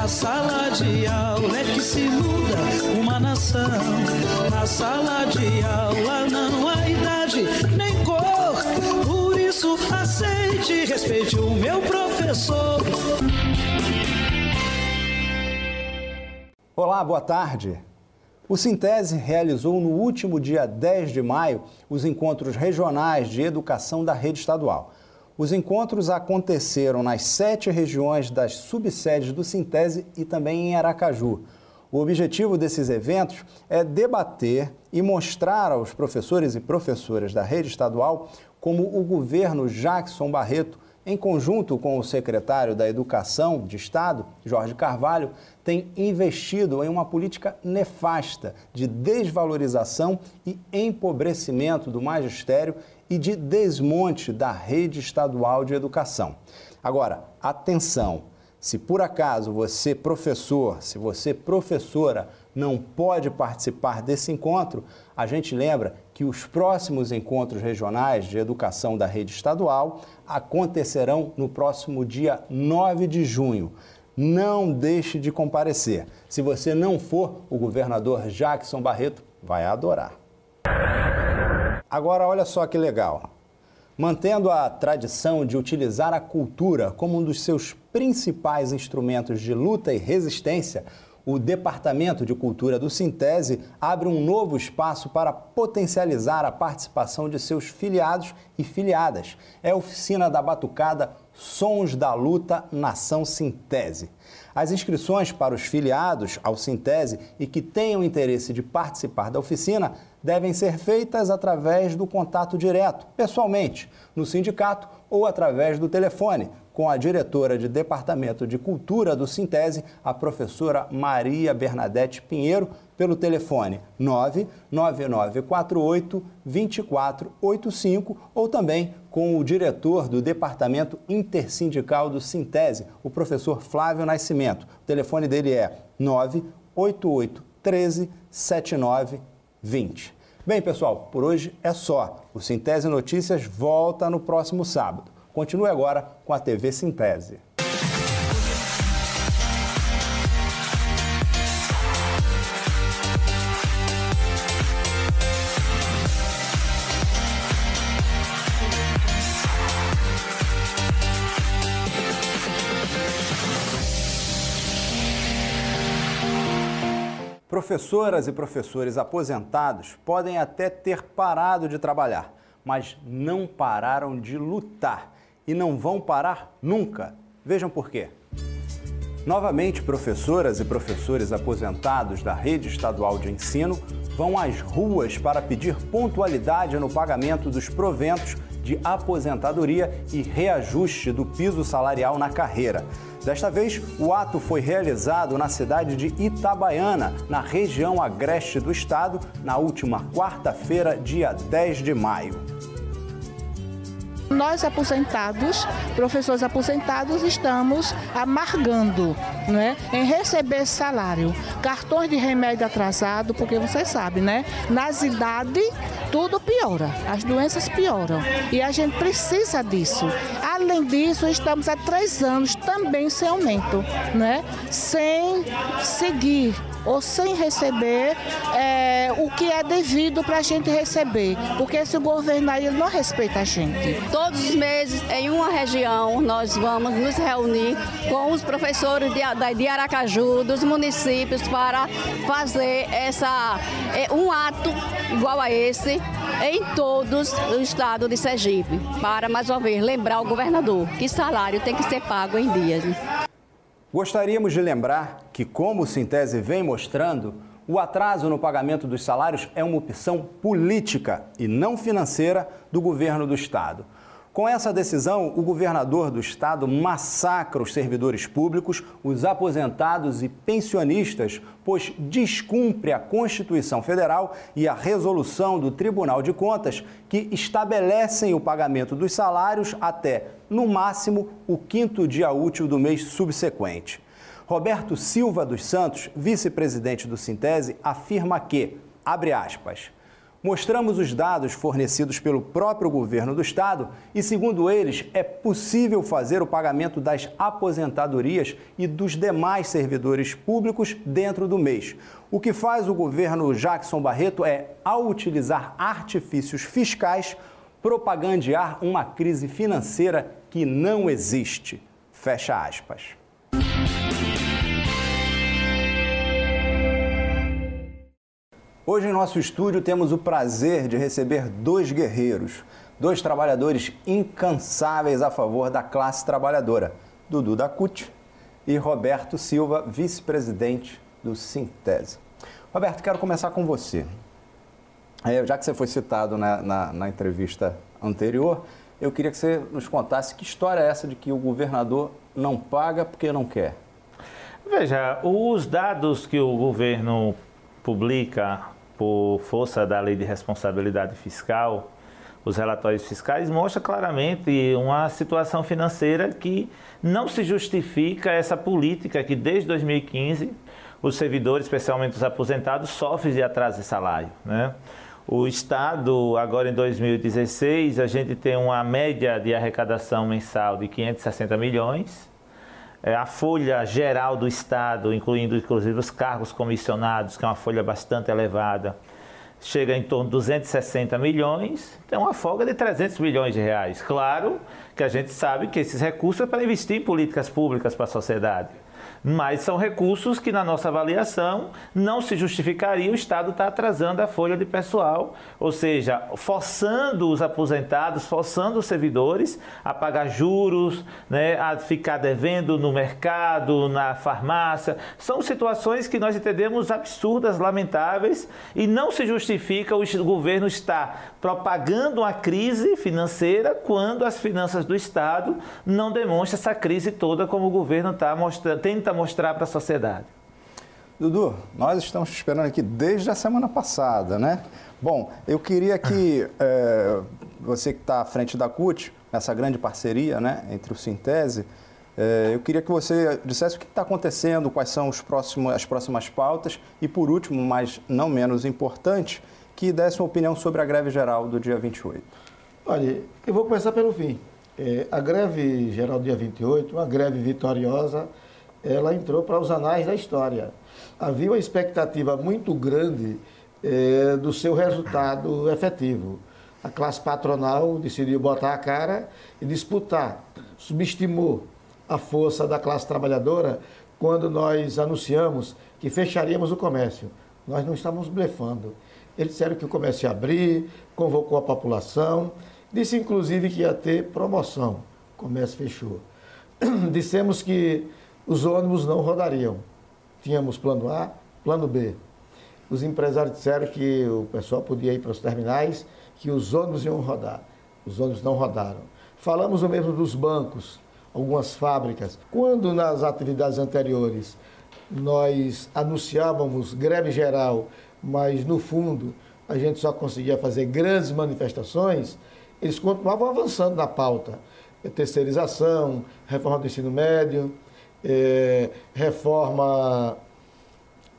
sala de aula é que se muda uma nação. Na sala de aula não há idade nem cor. Por isso aceite e respeite o meu professor. Olá, boa tarde. O Sintese realizou no último dia 10 de maio os encontros regionais de educação da rede estadual. Os encontros aconteceram nas 7 regiões das subsedes do Sintese e também em Aracaju. O objetivo desses eventos é debater e mostrar aos professores e professoras da rede estadual como o governo Jackson Barreto, em conjunto com o secretário da Educação de Estado, Jorge Carvalho, tem investido em uma política nefasta de desvalorização e empobrecimento do magistério e de desmonte da rede estadual de educação. Agora, atenção, se por acaso você, professor, se você, professora, não pode participar desse encontro, a gente lembra que os próximos encontros regionais de educação da rede estadual acontecerão no próximo dia 9 de junho. Não deixe de comparecer. Se você não for, o governador Jackson Barreto vai adorar. Agora, olha só que legal. Mantendo a tradição de utilizar a cultura como um dos seus principais instrumentos de luta e resistência, o Departamento de Cultura do Sintese abre um novo espaço para potencializar a participação de seus filiados e filiadas. É a oficina da batucada Sons da Luta Nação Sintese. As inscrições para os filiados ao Sintese e que tenham interesse de participar da oficina devem ser feitas através do contato direto, pessoalmente, no sindicato ou através do telefone, com a diretora de Departamento de Cultura do Sintese, a professora Maria Bernadette Pinheiro, pelo telefone 99948-2485 ou também com o diretor do Departamento Intersindical do Sintese, o professor Flávio Nascimento. O telefone dele é 988-13-7920. Bem, pessoal, por hoje é só. O Sintese Notícias volta no próximo sábado. Continue agora com a TV Sintese. Professoras e professores aposentados podem até ter parado de trabalhar, mas não pararam de lutar e não vão parar nunca. Vejam por quê. Novamente, professoras e professores aposentados da rede estadual de ensino vão às ruas para pedir pontualidade no pagamento dos proventos de aposentadoria e reajuste do piso salarial na carreira. Desta vez, o ato foi realizado na cidade de Itabaiana, na região agreste do estado, na última quarta-feira, dia 10 de maio. Nós aposentados, professores aposentados, estamos amargando, né, em receber salário, cartões de remédio atrasado, porque você sabe, né, nas idades tudo piora, as doenças pioram e a gente precisa disso. Além disso, estamos há 3 anos também sem aumento, né, sem seguir ou sem receber o que é devido para a gente receber, porque esse governo aí não respeita a gente. Todos os meses, em uma região, nós vamos nos reunir com os professores de Aracaju, dos municípios, para fazer um ato igual a esse em todos o estado de Sergipe, para, mais uma vez, lembrar o governador que salário tem que ser pago em dias. Gostaríamos de lembrar que, como o Sintese vem mostrando, o atraso no pagamento dos salários é uma opção política e não financeira do governo do estado. Com essa decisão, o governador do estado massacra os servidores públicos, os aposentados e pensionistas, pois descumpre a Constituição Federal e a resolução do Tribunal de Contas, que estabelecem o pagamento dos salários até, no máximo, o 5º dia útil do mês subsequente. Roberto Silva dos Santos, vice-presidente do Sintese, afirma que, abre aspas, Mostramos os dados fornecidos pelo próprio governo do estado e, segundo eles, é possível fazer o pagamento das aposentadorias e dos demais servidores públicos dentro do mês. O que faz o governo Jackson Barreto é, ao utilizar artifícios fiscais, propagandear uma crise financeira que não existe. Fecha aspas. Hoje em nosso estúdio temos o prazer de receber dois guerreiros, dois trabalhadores incansáveis a favor da classe trabalhadora, Dudu da CUT e Roberto Silva, vice-presidente do Sintese. Roberto, quero começar com você. Já que você foi citado na entrevista anterior, eu queria que você nos contasse que história é essa de que o governador não paga porque não quer. Veja, os dados que o governo publica por força da Lei de Responsabilidade Fiscal, os relatórios fiscais, mostram claramente uma situação financeira que não se justifica essa política que desde 2015 os servidores, especialmente os aposentados, sofrem de atraso de salário, né? O Estado, agora em 2016, a gente tem uma média de arrecadação mensal de 560 milhões. A folha geral do Estado, incluindo inclusive os cargos comissionados, que é uma folha bastante elevada, chega em torno de 260 milhões, tem uma folga de 300 milhões de reais. Claro que a gente sabe que esses recursos é para investir em políticas públicas para a sociedade. Mas são recursos que, na nossa avaliação, não se justificaria o Estado estar atrasando a folha de pessoal, ou seja, forçando os aposentados, forçando os servidores a pagar juros, né, a ficar devendo no mercado, na farmácia. São situações que nós entendemos absurdas, lamentáveis, e não se justifica o governo estar propagando uma crise financeira quando as finanças do Estado não demonstram essa crise toda como o governo tenta mostrar para a sociedade. Dudu, nós estamos esperando aqui desde a semana passada, né? Bom, eu queria que você que está à frente da CUT, essa grande parceria, né, entre o Sintese, eu queria que você dissesse o que está acontecendo, quais são as próximas pautas e, por último, mas não menos importante, que desse uma opinião sobre a greve geral do dia 28. Olha, eu vou começar pelo fim. A greve geral do dia 28, uma greve vitoriosa, ela entrou para os anais da história. Havia uma expectativa muito grande do seu resultado efetivo. A classe patronal decidiu botar a cara e disputar, subestimou a força da classe trabalhadora quando nós anunciamos que fecharíamos o comércio. Nós não estávamos blefando. Eles disseram que o comércio ia abrir, convocou a população, disse inclusive que ia ter promoção. O comércio fechou. Dissemos que os ônibus não rodariam. Tínhamos plano A, plano B. Os empresários disseram que o pessoal podia ir para os terminais, que os ônibus iam rodar. Os ônibus não rodaram. Falamos o mesmo dos bancos, algumas fábricas. Quando nas atividades anteriores nós anunciávamos greve geral, mas no fundo a gente só conseguia fazer grandes manifestações, eles continuavam avançando na pauta. Terceirização, reforma do ensino médio, reforma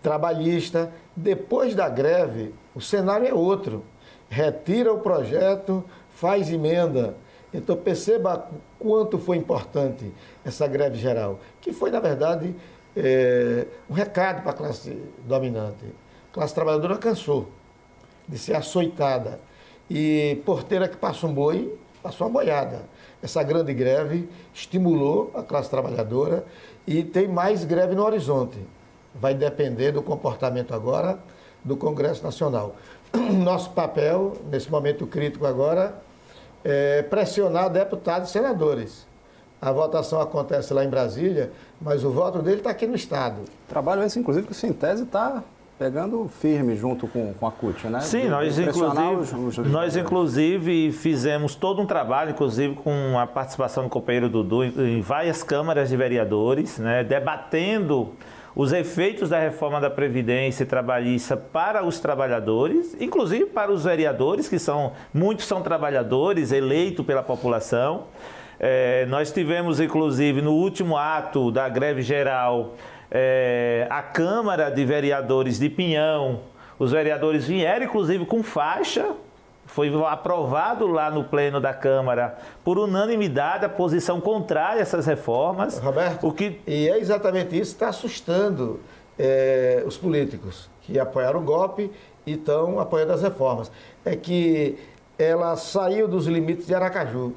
trabalhista. Depois da greve, o cenário é outro. Retira o projeto, faz emenda. Então perceba quanto foi importante essa greve geral, que foi, na verdade, um recado para a classe dominante. A classe trabalhadora cansou de ser açoitada. E porteira que passa um boi, passou uma boiada. Essa grande greve estimulou a classe trabalhadora e tem mais greve no horizonte. Vai depender do comportamento agora do Congresso Nacional. Nosso papel, nesse momento crítico agora, é pressionar deputados e senadores. A votação acontece lá em Brasília, mas o voto dele está aqui no Estado. Trabalho esse, inclusive, que o Sintese está pegando firme junto com a CUT, né? Sim, nós inclusive fizemos todo um trabalho, inclusive com a participação do companheiro Dudu, em várias câmaras de vereadores, né, debatendo os efeitos da reforma da Previdência Trabalhista para os trabalhadores, inclusive para os vereadores, que muitos são trabalhadores eleitos pela população. Nós tivemos, inclusive, no último ato da greve geral, a Câmara de Vereadores de Pinhão, Os vereadores vieram, inclusive, com faixa. Foi aprovado lá no pleno da Câmara, por unanimidade, a posição contrária a essas reformas. Roberto, e é exatamente isso que está assustando os políticos que apoiaram o golpe e estão apoiando as reformas. É que ela saiu dos limites de Aracaju.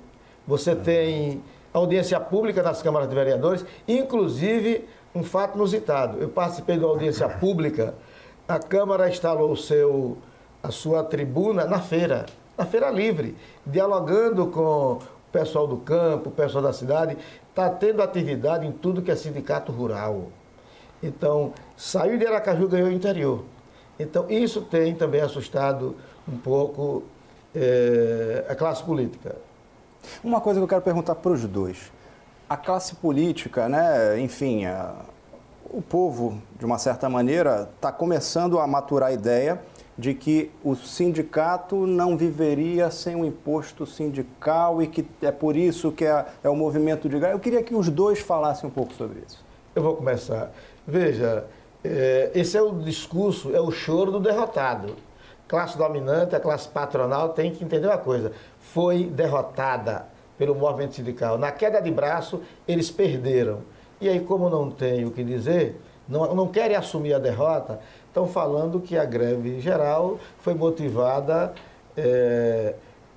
Você tem audiência pública nas câmaras de vereadores, inclusive um fato inusitado. Eu participei de uma audiência pública, a Câmara instalou a sua tribuna na feira livre, dialogando com o pessoal do campo, o pessoal da cidade, está tendo atividade em tudo que é sindicato rural. Então, saiu de Aracaju, ganhou o interior. Então, isso tem também assustado um pouco a classe política. Uma coisa que eu quero perguntar para os dois. A classe política, né, enfim, o povo, de uma certa maneira, está começando a maturar a ideia de que o sindicato não viveria sem o imposto sindical e que é por isso que é o movimento de greve. Eu queria que os dois falassem um pouco sobre isso. Eu vou começar. Veja, esse é o discurso, é o choro do derrotado. Classe dominante, a classe patronal tem que entender uma coisa. Foi derrotada pelo movimento sindical. Na queda de braço, eles perderam. E aí, como não tem o que dizer, não querem assumir a derrota, estão falando que a greve geral foi motivada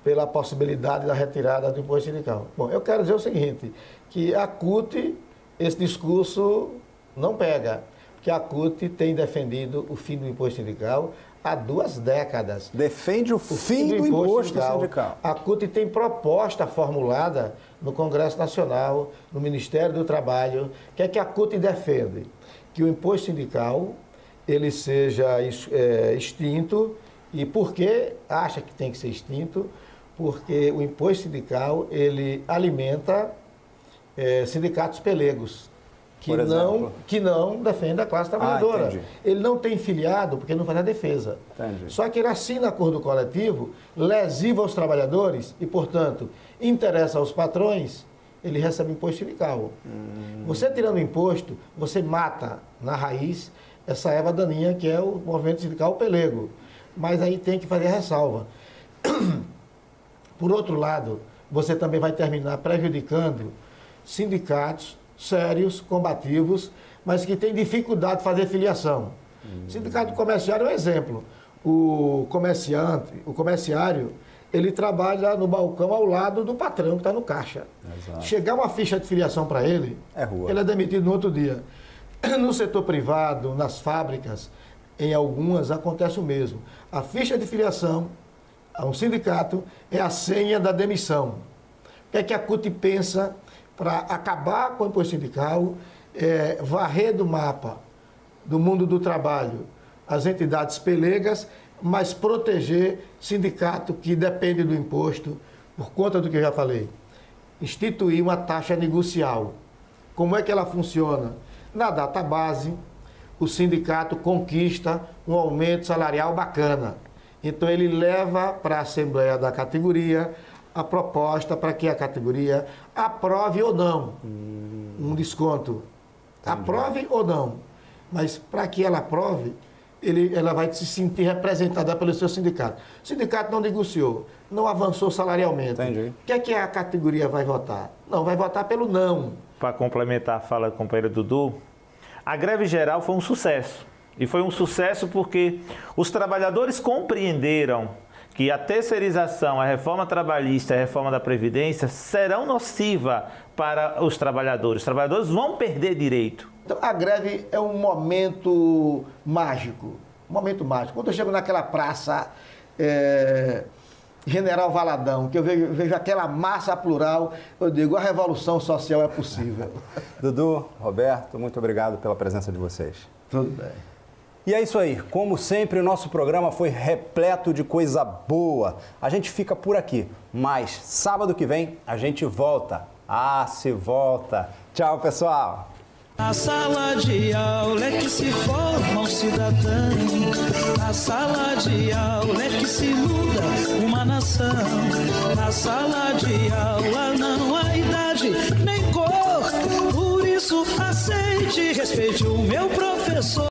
pela possibilidade da retirada do imposto sindical. Bom, eu quero dizer o seguinte, que a CUT, esse discurso não pega, porque a CUT tem defendido o fim do imposto sindical há 2 décadas. Defende o fim do imposto sindical. A CUT tem proposta formulada no Congresso Nacional, no Ministério do Trabalho. O que é que a CUT defende? Que o imposto sindical ele seja extinto. E por que acha que tem que ser extinto? Porque o imposto sindical ele alimenta sindicatos pelegos, que não defendem a classe trabalhadora. Ele não tem filiado porque não faz a defesa. Entendi. Só que ele assina acordo coletivo, lesiva aos trabalhadores e, portanto, interessa aos patrões, ele recebe imposto sindical. Você tirando imposto, você mata na raiz essa erva daninha que é o movimento sindical pelego. Mas aí tem que fazer a ressalva. Por outro lado, você também vai terminar prejudicando sindicatos sérios, combativos, mas que têm dificuldade de fazer filiação. O sindicato comerciário é um exemplo. O comerciário, ele trabalha no balcão ao lado do patrão que está no caixa. Exato. Chegar uma ficha de filiação para ele, ele é demitido no outro dia. No setor privado, nas fábricas, em algumas acontece o mesmo. A ficha de filiação a um sindicato é a senha da demissão. O que é que a CUT pensa para acabar com o imposto sindical, varrer do mapa do mundo do trabalho as entidades pelegas, mas proteger sindicato que depende do imposto, por conta do que eu já falei. Instituir uma taxa negocial. Como é que ela funciona? Na data base, o sindicato conquista um aumento salarial bacana. Então ele leva para a Assembleia da categoria a proposta para que a categoria aprove ou não um desconto. Entendi. Aprove ou não. Mas para que ela aprove, ela vai se sentir representada pelo seu sindicato. O sindicato não negociou, não avançou salarialmente. Entendi. O que é que a categoria vai votar? Não, vai votar pelo não. Para complementar a fala do companheiro Dudu, a greve geral foi um sucesso. E foi um sucesso porque os trabalhadores compreenderam que a terceirização, a reforma trabalhista e a reforma da Previdência serão nociva para os trabalhadores. Os trabalhadores vão perder direito. Então, a greve é um momento mágico. Um momento mágico. Quando eu chego naquela praça General Valadão, que eu vejo aquela massa plural, eu digo, a revolução social é possível. Dudu, Roberto, muito obrigado pela presença de vocês. Tudo bem. E é isso aí. Como sempre, o nosso programa foi repleto de coisa boa. A gente fica por aqui, mas sábado que vem a gente volta. Se volta. Tchau, pessoal. Na sala de aula é que se forma um cidadão. Na sala de aula é que se muda uma nação. Na sala de aula não há idade nem cor. Por isso aceite e respeite o meu professor.